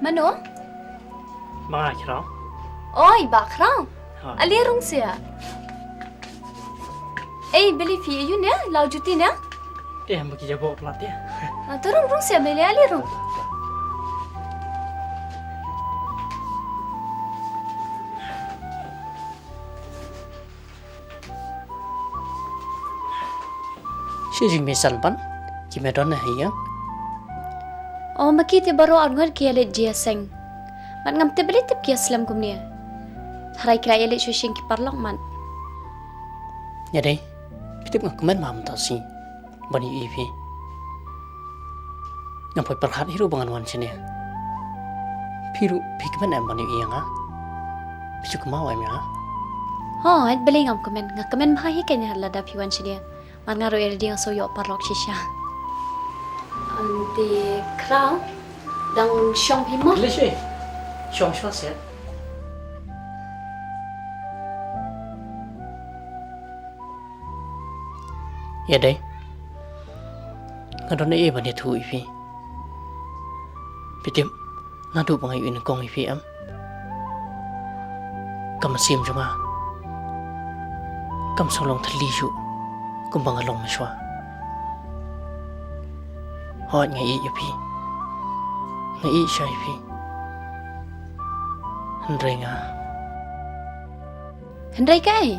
Mano? Mga kiraw? Oi, bakraw. Ha. Alirong siya. Beli fi yun ya, lau juti ya. Magkijabo pelat ya. Turun rong siya beli alirong. Si Jingshai pan, kimedon na hiya. Oh, makiti baru arngar kia let jia seng. Man ngam te beli tip kia slam kumnia. Harai kira let shushing ki parlong man. Jadi, pitip ngak kemen mam ta si. Bani ivi. Nampai perhat hiru bangan wan sini. Piru pikmen em bani iya nga. Picu kemau em ya. Oh, at beli ngam kemen. Ngak kemen bahaya kenya lada piwan sidia. Man ngaru dia soyo parlok shisha. Ante krau dang syong pimo. Lishe. Syong syong set. Ya deh. Kadon na bani thu ivi. Pitip nadu bangai in kong ivi am. Kam sim cuma. Kam solong terliju. Kumbang along maswa. Hot ngai yupi. Ngai syai pi. Hendrenga. Hendrai kai.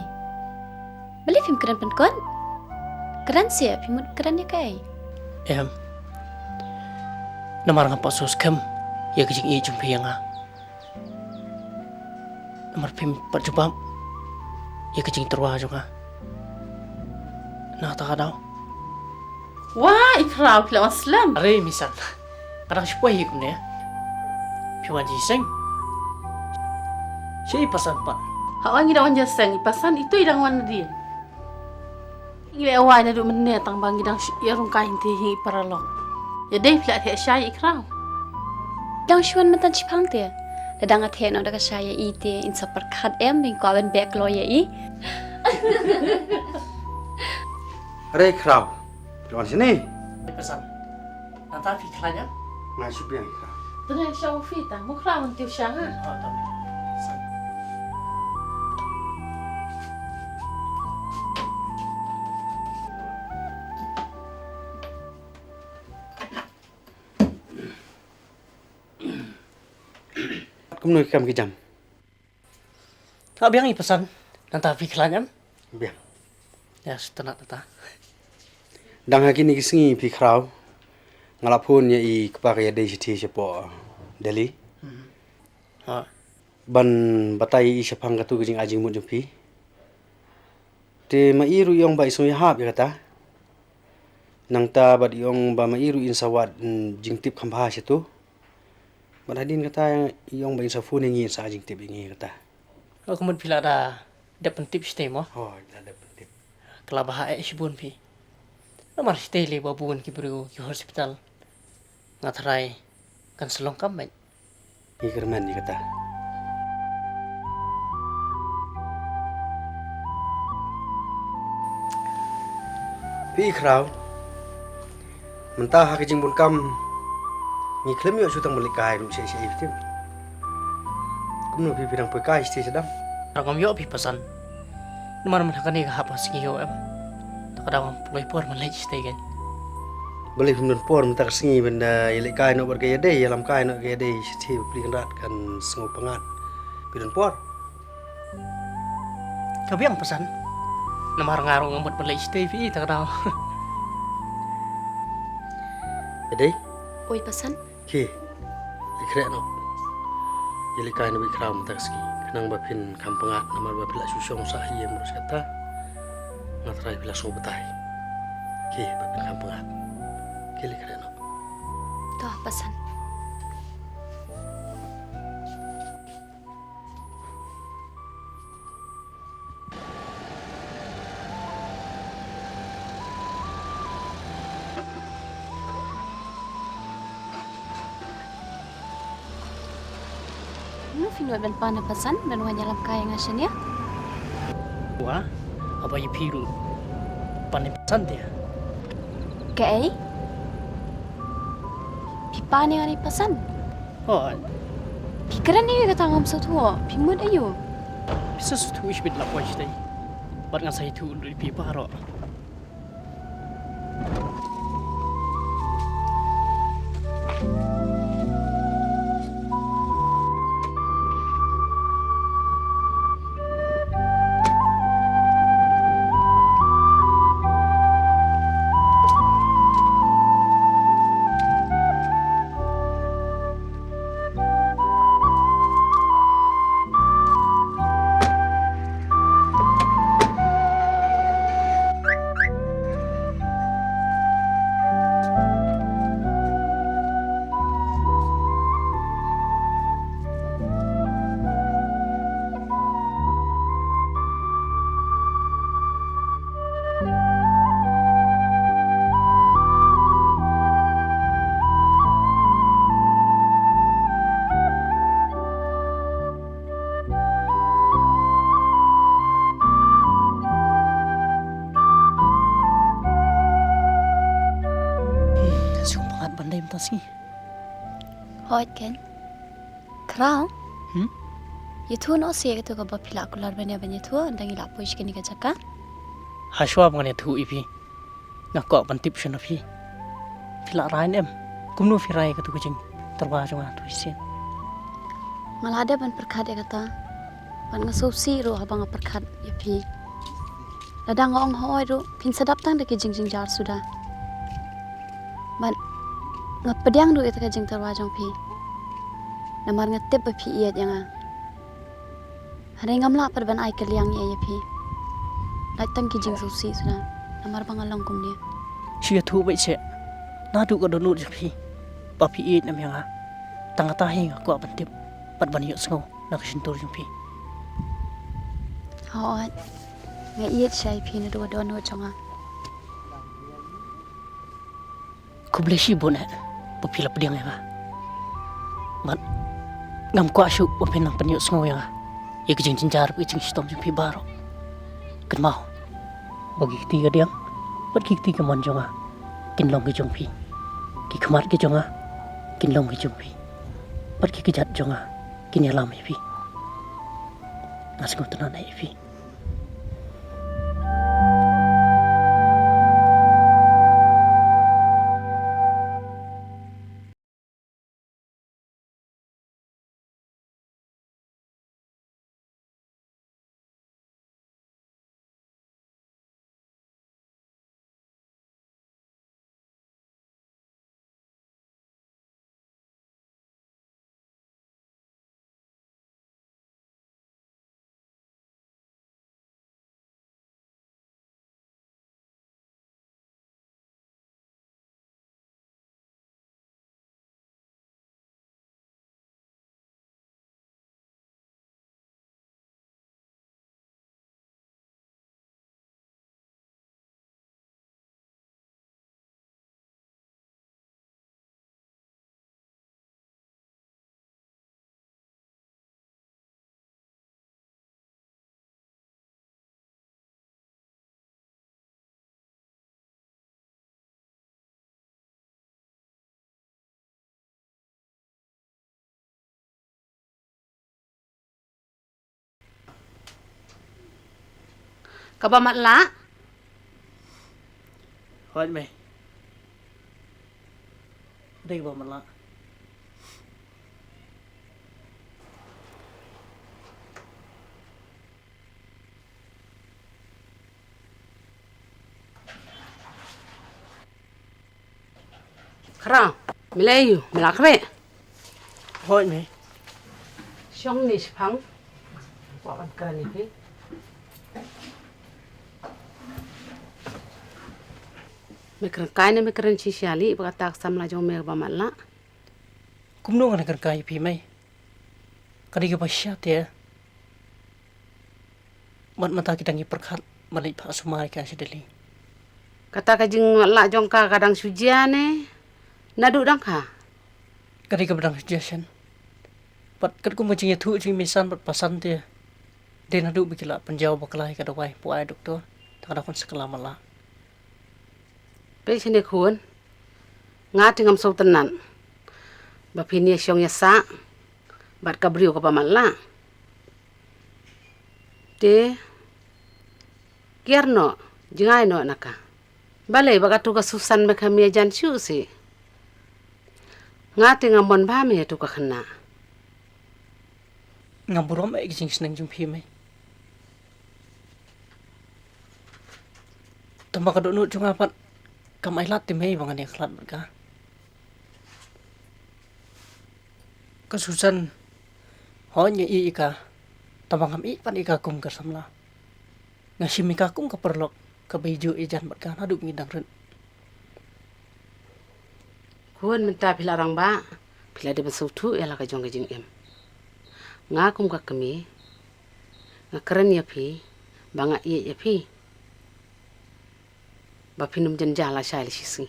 Beli film keren penkon. Keren sih, film kerennya kai. Namar ngapa sos kem. Ya kejing i jumpi yang Namar film percoba. Ya kejing terwa juga. Nah tak ada. Wah, ikrau pila Muslim. Are misal. Kadang siapa hikum ni ya. Piwan jiseng. Siapa pasan pan. Hawan ngida wan jaseng ipasan itu idang wan din. Ile awai na du menne tang bang idang yarung kain ti hi paralong. Ya deh pila the syai ikrau. Dang shuan matan chipang te. Dadang at hen oda ka shaya ite in sa perkat bing ko aben back lawyer i. Are krau. Tuan sini. Pesan. Nanti fikranya. Ngai supiang krau. Tengah syau fi tang mu krau tiu syang ha. Oh, tapi. Kamu nak kam kejam. Tak biang i pesan. Nanti fikranya. Biang. Ya, setelah tata. Dang haki ni kisingi pi krau. Ngalapun ya i kepak ya dei siti sepo Delhi. Oh. Ban batai i sepang katu kejing ajing mu jumpi. Te mairu yong bai so ya hab ya kata. Nang ta bad yong ba mairu in sawat jingtip khambha situ. Badadin kata yong bai sa phone ngi sa jingtip ngi kata. Oh, kemudian bila ada tip stay mo. Oh, ada tip. Kalau bahaya sibun pi. Nomor stay le babun ki bru ki hospital. Ngatrai kan selong kam baik. Ni kerman ni kata. Pi krau. Mentah hak jing bun kam. Ni klem yo sutang melikai ru se iftim. Kumno pi pirang pekai sti sedang. Rangam yo pi pesan. Nomor mana kan ni hapa singi yo em. Tak ada orang pulai por malai stay kan. Boleh pun por mentak singi benda ilek kai no bergaya dei dalam kai no gaya dei sti beli rat kan sengu pengat. Pidon por. Kau biang pesan. Nomor ngaruh ngamut malai stay pi tak ada. Dei. Oi pesan. Ki. Ikrek no. Ilek kai no bi kram mentak singi. Kenang bapin kam pengat nomor bapila susong sahi yang terus kata. Ngatrai bila so betai. Ki bapin kam pengat. Kili keren. Tuh pesan. Finwat ben pana pesan ben wanyalam kaya ngasen ya. Wah, apa ye piru. Panen pesan dia. Kai? Pipa ni ani pesan. Hoi, Pikiran ni kata ngam so tua. Pimut ayo. bisa suatu ish bid lapoi stai. Bat ngan saya tu ulu di pi baro. Sumpah bandai mtas ni. Hoi kan. Kerang. Hmm? Itu no sih itu kau bapila kular banyak tu. Andangi lapu ish kini kacaka. Haswa bangan tu ipi. Ngakak bantip shana pi. Pila rain em. Kumnu firai katu kucing. Terbaca mana tu isin. Ngalada ban perkat ya kata. Ban ngasopsi ro abang perkat ya pi. Ladang ong hoi ro pin sedap tang deki jing jar sudah. Ban ngapediang ro itu ka jing terwajang pi. Namar ngetip pi iat yang a. Hari ngamla per ban ai keliang ya pi. Datang ki jing sopsi sudah. Namar bangalang kum dia. Sia tu baik se. Nadu ka donut pi. Papi it nam yang a. Tanga tahi aku bantip. Pat ban yuk sengo nak sentur pi. Hoi. Ngai iat syai pi na dua no chonga. Ku boleh si bonat. Papila pediang yang a. Mat ngam ko asyuk papen nang panyuk sengo yang a. Ya kejing jinjar kejing stom pi baro. Ken mau. Bagi ketiga diang. Pat ketiga mon jonga. Kin long ke jong pi. Ki khamat ke jonga. Kin long ke jong pi. Pat ki kejat jonga. Kin yalam pi. Ngasgo tenan ai pi. Kabamat la. Hoi mày. Đây vào mặt lạ. Kerang. Melayu. Melakre. Hoi mày. Siang ni sepang. Wawan kerana ni pi. Mekran kain na mekran sisiali. Pagkatak samla jong merbamat la. Kumno ka nagkarkay pi may. Kadi ka pa siya tiya. Mata kitang iperkat. Malay pa sumari ka siya dali. Kata kajing la jong ka kadang sujian eh. Nadu dang ka. Kadi ka badang suggestion. Pat kat ko macing itu jing misan pat pasan tiya. Dia nadu bikila penjauh bakalai ka dawai puai doktor. Tak kon sekala mala. Pe sini kun. Ngat ngam so tenan. Bapini siong yasa. Bat kabriu ka pamala. Te. Kierno. Jingai no naka. Balai bagatu ka susan me kami jan siu si. Ngati ngamon ba me tu ka kena. Ngaburom ay gising sinang jung pi may. Tamba ka doon jung apat kamay lat may bangan yang kelat mereka. Kasusan honya ika tamba ngam pan ika kum kersamla. Ngasim ika kum keperlok kebeju ijan mereka haduk ngidang ren. Kuan minta pila orang ba. Pila dia besutu ialah ka jong jing em. Ngakum ka kami. Ngakeren ya pi. Banga iya ya pi. Bapinum jenjala syai li sisi.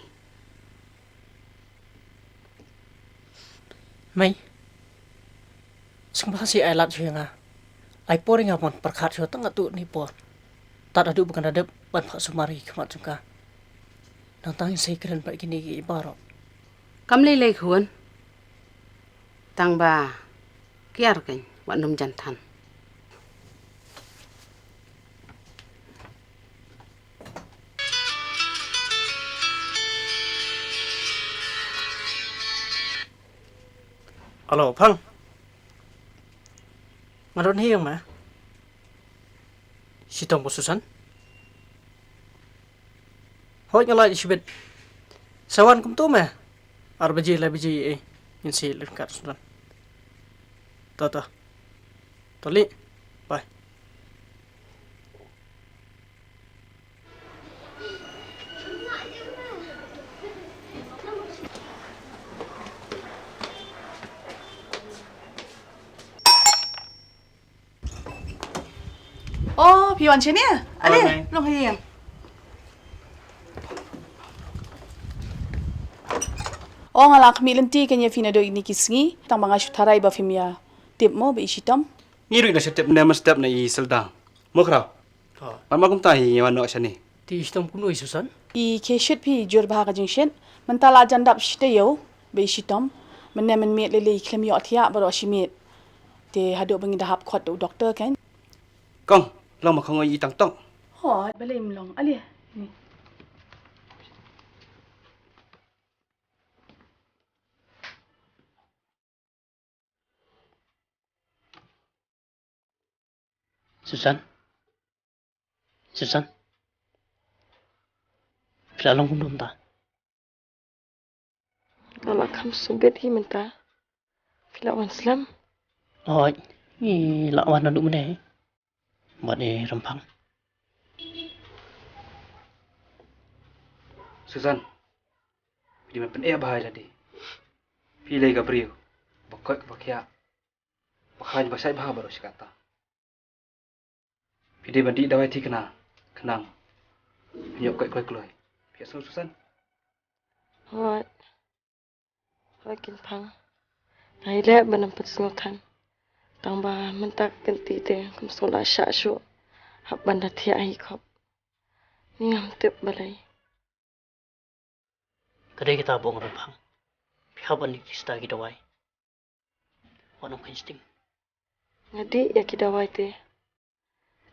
May. Sembah si ay lat siya nga. Ay poring apon perkat siya tengah tu ni por. Tak ada bukan ada ban pak sumari kemat juga. Nang tangin saya keren pak kini ibarok. Kam lei lei kuan. Tang ba. Kiar kan. Wak num jantan. Halo, Pang. Maron hiang ma. Si Tom Susan. Hoi ngalai sibet. Sawan kum tu ma. Arbaji la biji insi lekat Susan. Ta. Toli. Bye. Oh, Piwan sini ya? Mai. Ale, long hiang. Oh, ngalak milenti kanya fina do ini kisngi, tang mga shutaray ba fimya. Tip mo ba isitam? Ngiru na step na step na i seldang. Mo kraw. Mama kum tahi yawan no sani. Ti Tom kum noi Susan. I keshet pi jur bah ka jingshen, mentala jandap shite yo, ba isitam. Men met lele klem yo atia baro shimit. Te hado bangi dahap khot do doktor kan? Kong, long ma khong i tang tong. Ho, balai mlong. Ale. Ni. Susan. Filalong kum dum ta. Kalau kamu subit hi minta, filawan Islam. Hoi. Ni lawan naduk meneh. Buat ni rempang. Susan. Di ma pen bahaya tadi. Pilih Gabriel. Bakoi ke bakia. Bakhaj basai bah baru sekata. Pilih bandi dawai ti kenang. Nyok koi kloi. Biasa Susan. Hoi. Hoi kinpang. Nahile menempet sengutan. Tambah mentak ganti te kum sola syasyu. Hab banda tia hi kop. Ni ngam tip balai. Kadai kita bong rempang. Pihaban ni kista kita wai. Wanam insting. Ngadi ya kidawai te.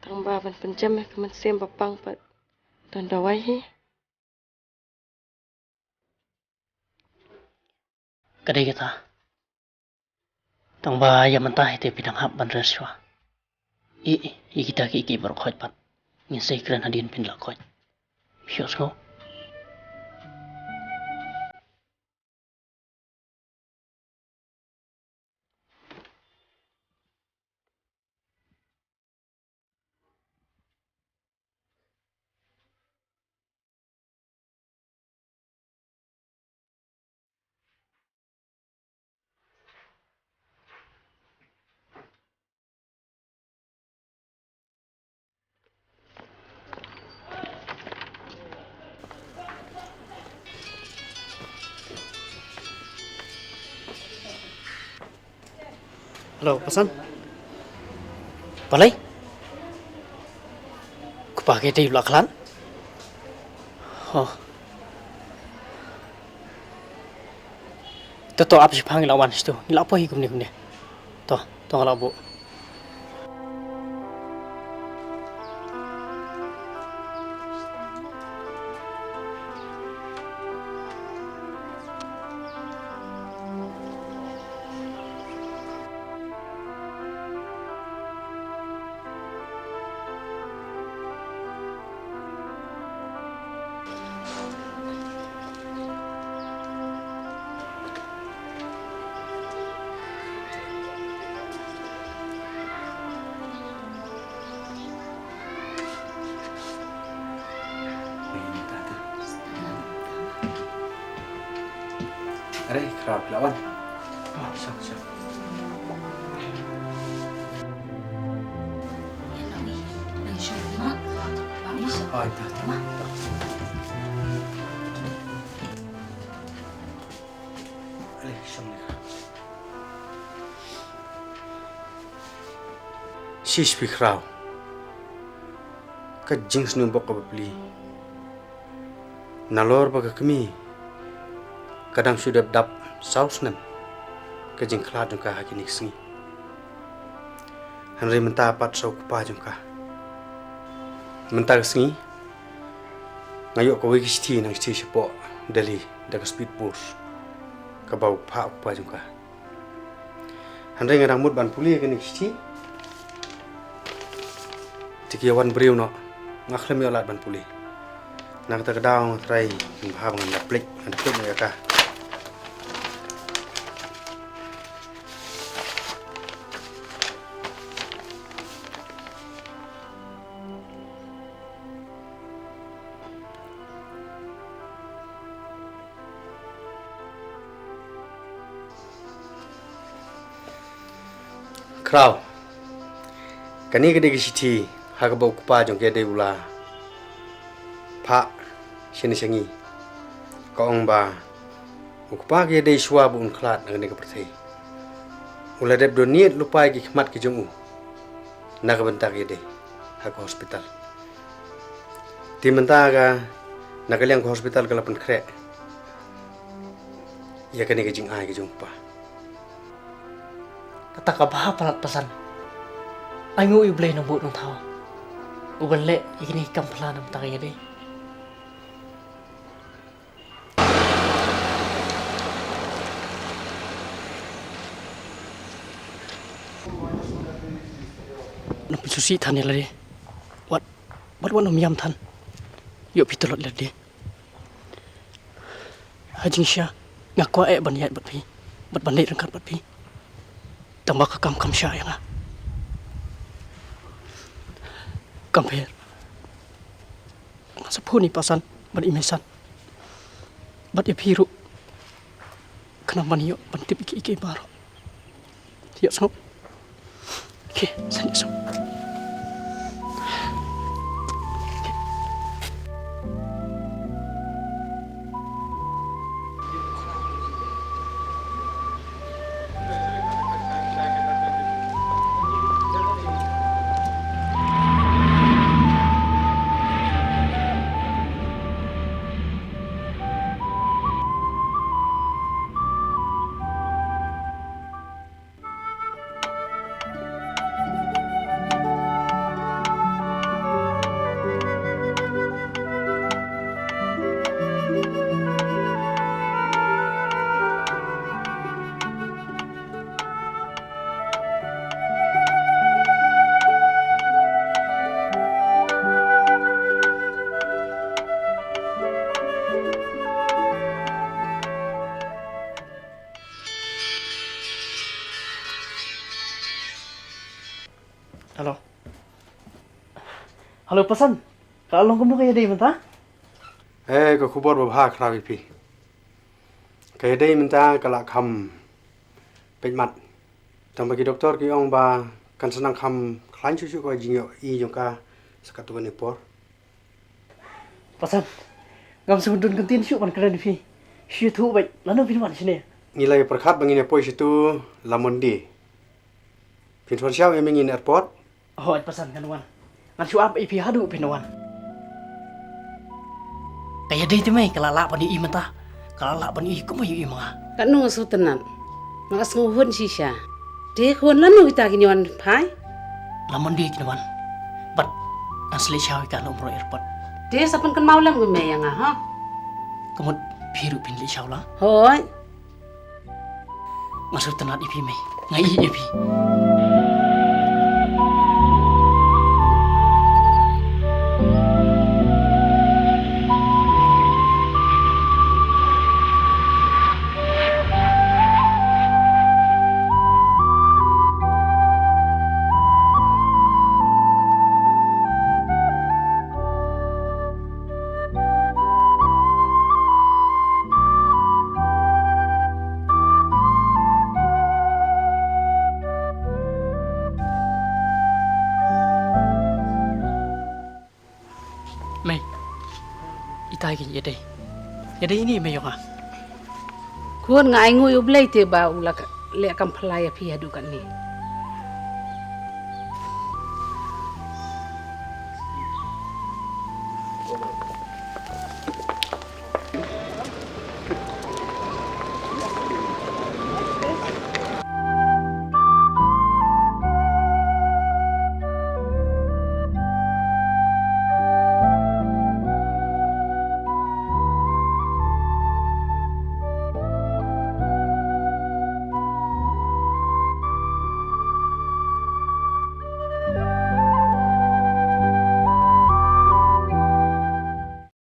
Tambah ban penjam kemen sem bapang pat. Dan dawai hi. Kadai kita. Tang ba ya mentah te pidang hab ban reswa. I kita ki bar khoj pat. Ngin sei kren hadin pin la khoj. Bios ngo. Halo, pesan. Balai. Ku pakai di belakang. Oh. to apa sih panggil lawan situ? Ngilak apa hikum ni. Toh kalau bu. Aray, kerap lawan. Oh, siap. Oh, itu. Aray, siap. Shish pikrau. Ka jings nu bok beli. Nalor baga kami. Kadang sudah dap saus nem. Ka jing khlad ka hakini singi. Hanri menta pat sau kupa jungka. Menta singi. Ngayok ko wigi sti nang sti sipo Delhi daga speed bus. Ka bau pa kupa jungka. Hanri ngarang mut ban puli ka ni sti. Tikiawan beriu no. Ngaklem yo lat ban puli. Nak ta daw trai bahab ngan daplik ya ka. Krau. Kani gede gishiti hagabo kupa jong gede ula. Pa sini sengi. Kaong ba kupa gede shwa bu unklat ngene ka perthei. Ula deb do niat lupai ki khmat ki jongu. Naga bentak gede hag hospital. Ti mentaga nagaliang ko hospital kalapan kre. Ya kani ka jing ai ki jong pa. Kata ka bah palat pesan. Ai ngu i blay nang bu nang thao. Uban le ikini kam plan nam ta deh. Nam susi than ni la deh. Wat nam yam than. Yo pitolot la deh. Jingshai ngakwa ban yat bat pi. Bat ban le rangkat bat pi. Tambah kam sya ya. Compare. Masa pun ni pasan ban imesan. Bat ipiru. Kena maniyo ban tip iki baro. Tiap sangop. Okey, sanjak sangop. Halo pesan. Kalau kamu kayak dia minta? Ko khubor ba khra pi. Kay dei minta kala kham pemat. Tang bagi doktor ki ong ba kan senang kham khlan chu ko jingyo I jongka sakatu ni por. Pesan. Ngam sebudun kentin syuk ban keren pi. Syu thu baik lalu pin wan sini. Nilai perkhat bangine poi situ lamondi. Pin thon siaw emingin airport. Oh, pesan kan wan. Ngan syuk ap ipi hadu pin wan. Kayak dia tu mai kalau lak pani i mentah. Kalau lak pani i ko mai i mah. Kat nu su tenan. Ngas nguhun sisa. Dia kun lanu kita kinyon pai. Lamon di kinaman. But asli siya ka no bro airport. Dia sapan kan maulam gue yang ha. Kamu biru pinli siya la. Hoi. Masuk tenat ipi me. Ngai ipi. Mày, itai cái gì đây? Ở đây ini mày yok Kun ngai ngui ublay te ba ulak le kam phalaya phi hadu kan ni.